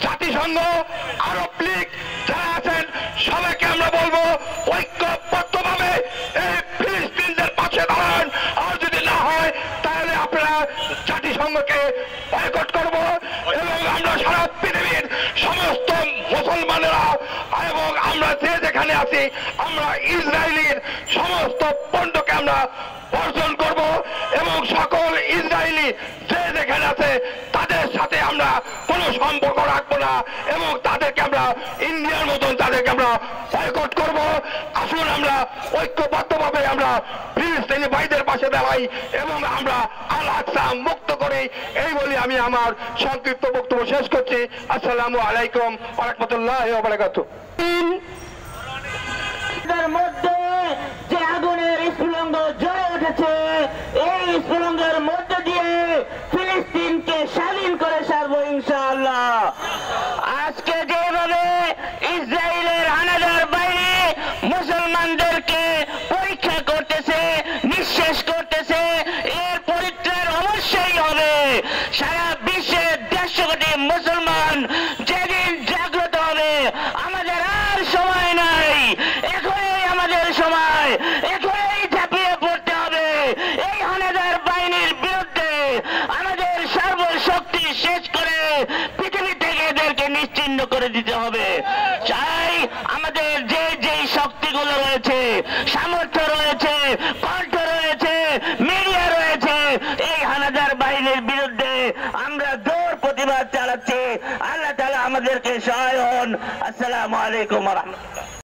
জাতিসংঘ, আরব লীগ যারা আছেন সবাইকে আমরা বলবো ঐক্যবদ্ধভাবে এই ফিলিস্তিনদের পাশে দাঁড়ান। আর যদি না হয় তাহলে আপনারা জাতিসংঘকে বয়কট করব এবং আমরা সারা পৃথিবীর সমস্ত মুসলমানেরা এবং আমরা যে যেখানে আছি আমরা ইসরায়েলের সমস্ত পণ্যকে আমরা বর্জন করব এবং সকল ইসরায়েলি যে যেখানে আছে তাদের সাথে আমরা কোনো সম্পর্ক রাখবো না এবং তাদেরকে আমরা ইন্ডিয়ার মতন তাদেরকে আমরা বয়কট করব। আসুন আমরা ঐক্যবদ্ধভাবে আমরা ফিলিস্তিনি ভাইদের পাশে দাঁড়াই এবং আমরা আল আকসা মুক্ত করি। এই বলে আমি আমার সংক্ষিপ্ত বক্তব্য শেষ করছি। আসসালামু আলাইকুম ওয়া রাহমাতুল্লাহি ওয়া বারাকাতুহু। মধ্যে যে আগুনের স্ফুলিঙ্গ জ্বলে উঠেছে, এই স্ফুলিঙ্গের মধ্য দিয়ে ফিলিস্তিনকে স্বাধীন করে ছাড়বো ইনশাআল্লাহ। আজকে যেভাবে ইসরায়েলের হানাদার বাহিনী মুসলমানদেরকে পরীক্ষা করতেছে, নিঃশেষ করতেছে, এর পরিত্রাণ অবশ্যই হবে। সারা বিশ্বের 150 কোটি মুসলমান যেদিন জাগ্রত হবে, আমাদের আর সময় নাই, এখনই আমাদের সময়, এখনই ঝাঁপিয়ে পড়তে হবে এই হানাদার বাহিনীর বিরুদ্ধে। আমাদের সর্বশক্তি শেষ করে পৃথিবী থেকে এদেরকে নিশ্চিহ্ন করে দিতে হবে। চাই আমাদের যে যেই শক্তিগুলো রয়েছে, সামর্থ্য রয়েছে, কণ্ঠ রয়েছে, মিডিয়া রয়েছে, এই হানাদার বাহিনীর বিরুদ্ধে আমরা জোর প্রতিবাদ চালাচ্ছি। আল্লাহ তাআলা আমাদেরকে সহায় হন। আসসালামু আলাইকুম ওয়া রাহমাতুল্লাহ।